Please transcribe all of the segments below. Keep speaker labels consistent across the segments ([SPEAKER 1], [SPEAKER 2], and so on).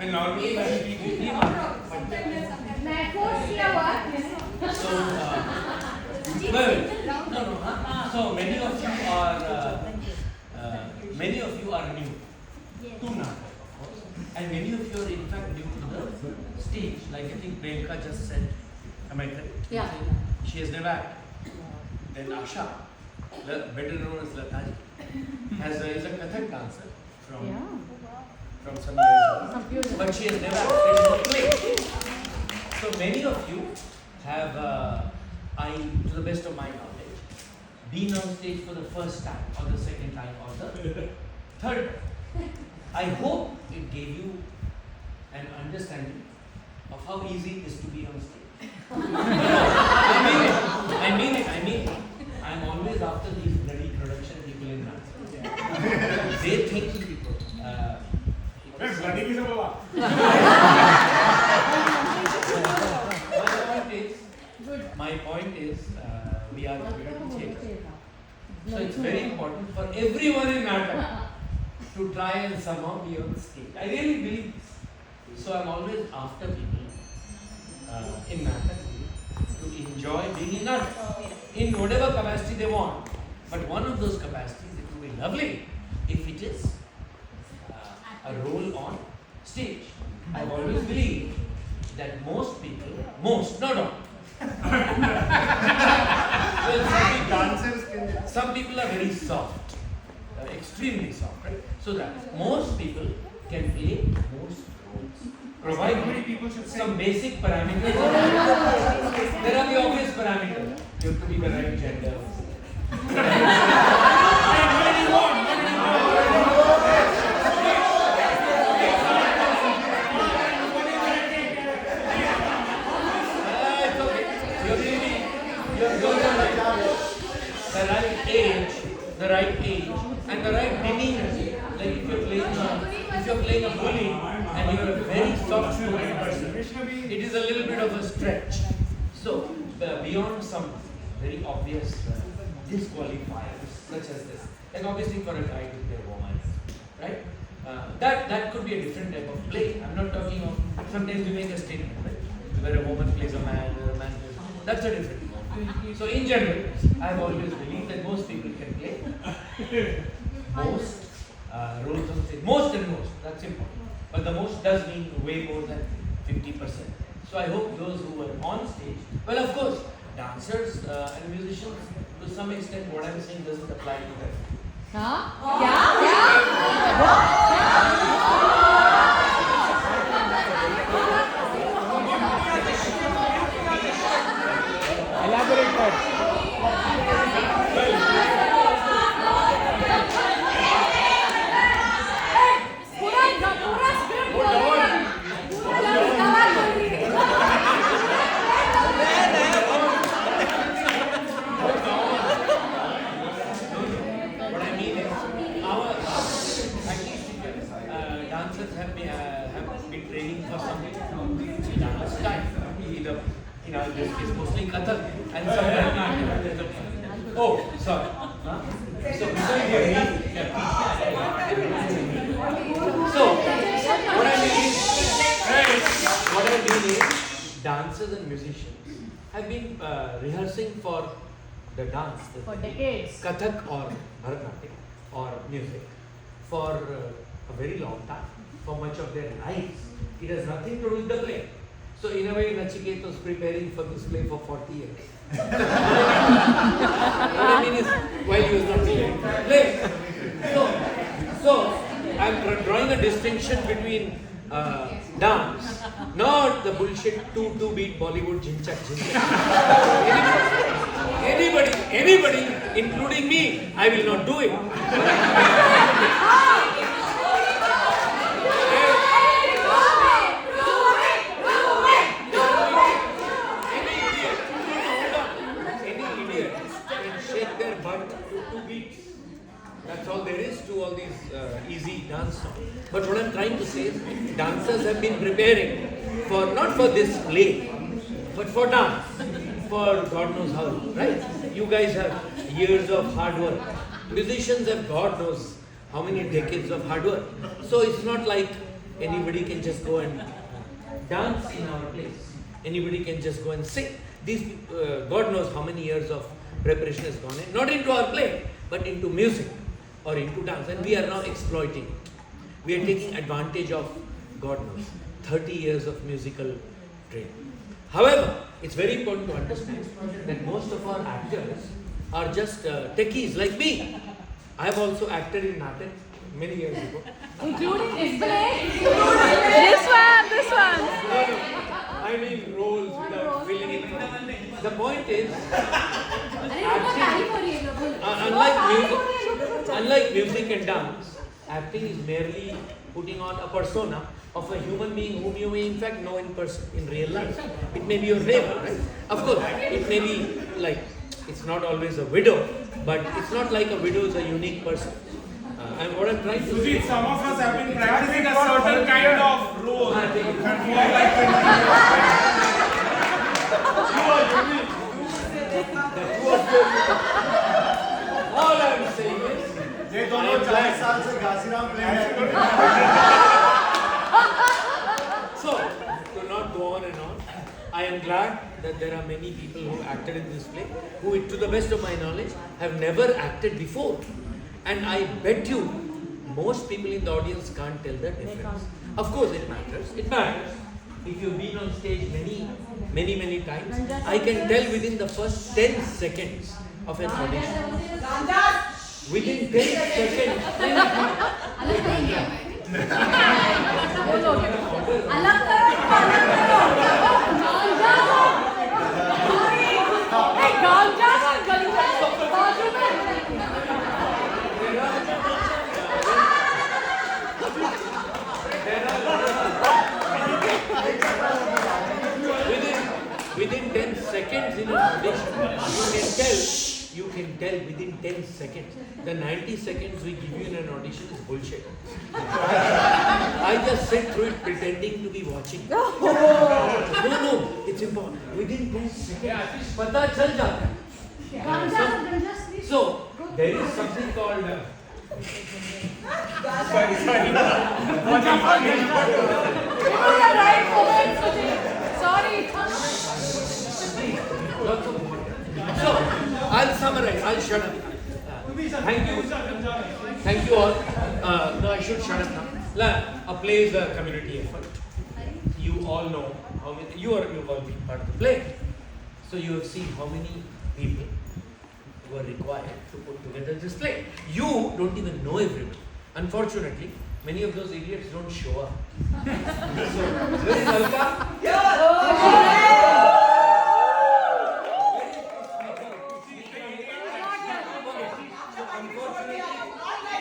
[SPEAKER 1] Well, normally when we do so, well, no. So many of you are new to Natak, of course, and many of you are in fact new to the stage. Like I think Priyanka just said, am I correct?
[SPEAKER 2] Yeah.
[SPEAKER 1] She has never acted. Then Asha, better known as Lataji, is a Kathak dancer from some years ago, but she has never acted in a play. So many of you have, to the best of my knowledge, been on stage for the first time, or the second time, or the third time. I hope it gave you an understanding of how easy it is to be on stage. I mean it. I'm always after these bloody production people in dance. They think my point is, we are here to change. So it's very important for everyone in Natak to try and somehow be on stage. I really believe this. So I'm always after people in Natak to enjoy being in Natak in whatever capacity they want. But one of those capacities, it would be lovely if it is a role on stage. I've always believed that most people, not all. Well, some people are very soft, extremely soft, right? So that most people can play most roles. Provide some basic parameters. There are the obvious parameters. You have to be the right gender. The right age, and the right demeanor. Like if you're playing a bully and you're a very soft-spoken person, it is a little bit of a stretch. So beyond some very obvious disqualifiers such as this, like obviously for a guy to play a woman, right? That could be a different type of play. I'm not talking of sometimes we make a statement, right? Where a woman plays a man, or a man plays. That's a different thing. So in general, I've always believed that most people can play most roles on stage. Most and most, that's important. But the most does mean way more than 50%. So I hope those who were on stage, well of course, dancers and musicians, to some extent what I'm saying doesn't apply to them.
[SPEAKER 3] Elaborate that.
[SPEAKER 1] Dancers have been training for something dance style. Either, in this case, mostly Kathak and somewhere. Oh, sorry. So what I mean is, dancers and musicians have been rehearsing for the dance,
[SPEAKER 2] for decades,
[SPEAKER 1] Kathak or Bharatanatyam or music, for a very long time, for much of their lives. It has nothing to do with the play. So in a way, Nachiket was preparing for this play for 40 years. What I mean is, while he was not playing play. So I'm drawing a distinction between dance, not the bullshit 2-2 beat Bollywood jinchak. Anybody, including me, I will not do it. That's all there is to all these easy dance songs. But what I'm trying to say is, dancers have been preparing for, not for this play, but for dance, for God knows how, right? You guys have years of hard work. Musicians have God knows how many decades of hard work. So it's not like Anybody can just go and dance in our place. Anybody can just go and sing. These God knows how many years of preparation has gone in, not into our play, but into music or into dance, and we are now exploiting it. We are taking advantage of, God knows, 30 years of musical training. However, it's very important to understand that most of our actors are just techies like me. I have also acted in Natak many years ago.
[SPEAKER 2] Including this play? This one.
[SPEAKER 1] No, I mean roles without filling in. The point is, acting, unlike music and dance, acting is merely putting on a persona of a human being whom you may in fact know in person, in real life. It may be your neighbor, right? Of course, it may be like, it's not always a widow, but it's not like a widow is a unique person. And what I'm trying to say,
[SPEAKER 4] Sujit, some of us have been practicing a certain kind of role. And more like
[SPEAKER 1] all I'm saying is,
[SPEAKER 5] ये दोनों 40 साल से Ghasiram play हैं.
[SPEAKER 1] So, to not go on and on, I am glad that there are many people who acted in this play, who to the best of my knowledge have never acted before. And I bet you, most people in the audience can't tell the difference. Of course it matters. It matters. If you've been on stage many times, I can tell within the first 10 seconds of an audition. Within 10 seconds. Within 10 seconds in an audition, you can tell within 10 seconds. The 90 seconds we give you in an audition is bullshit. I just sit through it pretending to be watching. No, it's important. Within 10 seconds, pata chal jata hai. So, there is something called So, I'll summarize. I'll shut up. Thank you all. No, I should shut up now. A play is a community effort. You all know how many. You've all been part of the play. So you have seen how many people were required to put together this play. You don't even know everyone. Unfortunately, many of those idiots don't show up. So, where is Alka?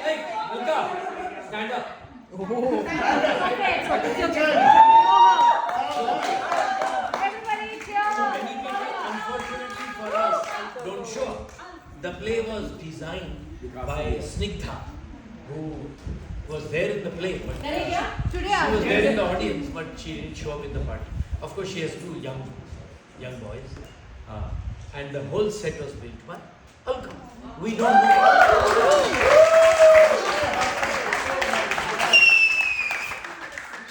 [SPEAKER 1] Hey, Alka, stand up. Many people, unfortunately for us, don't show up. The play was designed by Snigdha, who was there in the play, but she was there in the audience, but she didn't show up in the party. Of course, she has two young boys, and the whole set was built by Alka. We don't know.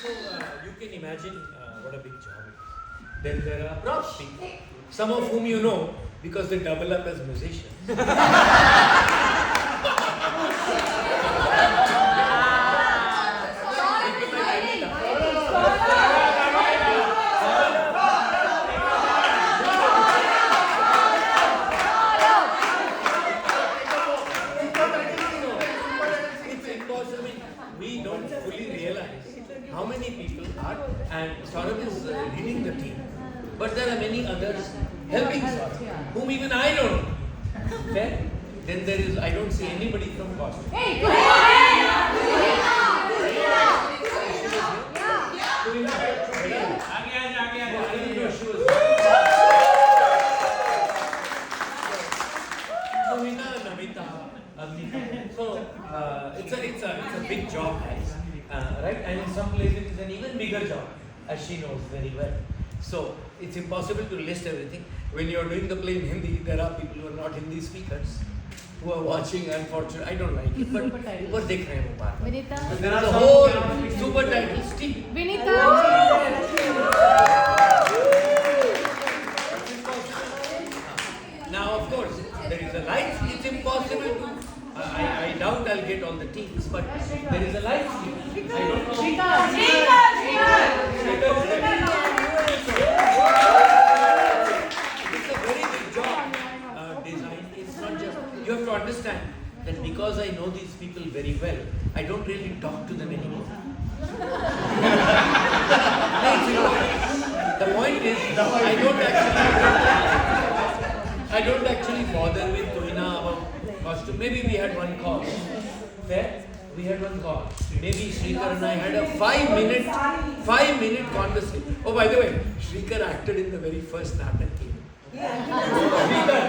[SPEAKER 1] So you can imagine what a big job it is. Then there are props people, some of whom you know because they double up as musicians. We don't fully realize how many people are, and Saurabh is leading the team, but there are many others helping Saurabh, whom even I don't know. Okay? Then there is, I don't see anybody from costume. I didn't know she was So it's a big job, guys, right? And in some places it's an even bigger job, as she knows very well. So it's impossible to list everything. When you're doing the play in Hindi, there are people who are not Hindi speakers who are watching. Unfortunately, I don't like it, but dekh rahe hain wo baar. The whole super titles It's a very big job. Design. It's not just. You have to understand that because I know these people very well, I don't really talk to them anymore. The point is, I don't actually bother with Tuhina about costume. Maybe we had one call. Fair? We had one call. Maybe Shrikar and I had a 5-minute conversation. Oh, by the way, Shrikar acted in the very first Natak game. Shrikar,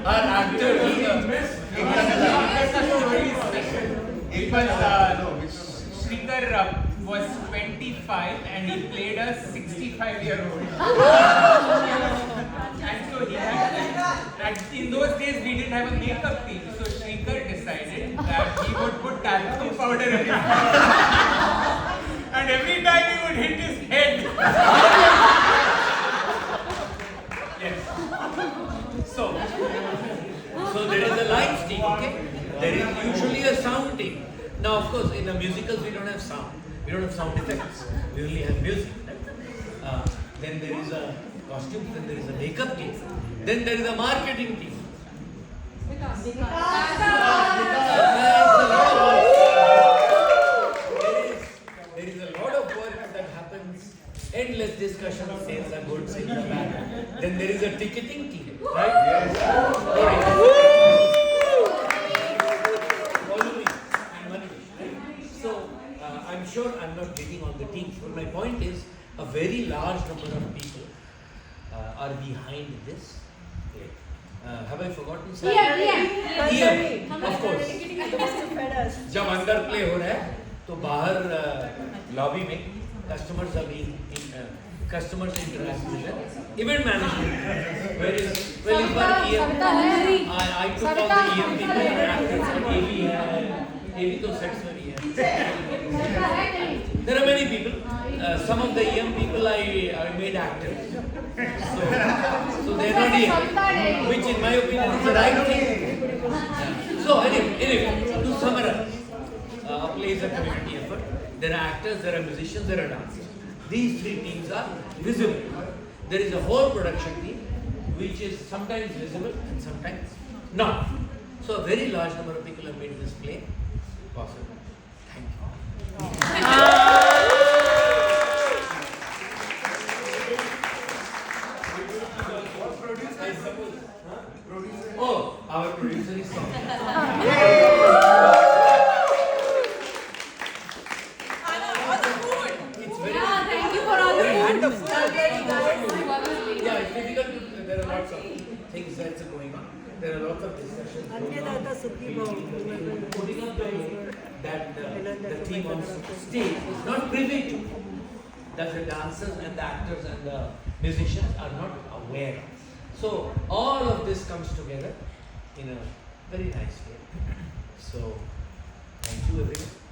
[SPEAKER 1] our actor,
[SPEAKER 6] Shrikar was 25 and he played a 65-year-old. And so he had, in those days we didn't have a makeup team, so Shrikar decided that he would put talcum powder in his hair. And every time he would hit his head. Yes.
[SPEAKER 1] So there is a lights team, okay? There is usually a sound team. Now, of course, in the musicals we don't have sound. We don't have sound effects. We only have music. Then there is a costume. Then there is a makeup team. Then there is a marketing team. There is a lot of work that happens. Endless discussion. Sales are good, sales are bad. Then there is a ticketing team, right? So I'm sure I'm not getting on the teams, but my point is a very large number of people are behind this. Have I forgotten something? EM, of course. जब अंदर play हो रहा है तो बाहर lobby में customers are being customers interact with them. Event management. Where is EM? I took all the EM people actors and AV तो sets में भी है. There are many people. Some of the EM people I made actors. So they're not EM, which in my opinion is the right thing. So anyway, to summarize, a play is a community effort. There are actors, there are musicians, there are dancers. These three teams are visible. There is a whole production team which is sometimes visible and sometimes not. So a very large number of people have made this play possible. Thank you. I suppose. Oh, our producer is coming. It's very
[SPEAKER 2] Thank you for all the food.
[SPEAKER 1] yeah, it's difficult. There are lots of things that's going on. There are lots of discussions going on. Putting up the theme on stage is not privy to. That the dancers and the actors and the musicians are not aware. So all of this comes together in a very nice way. So thank you everyone.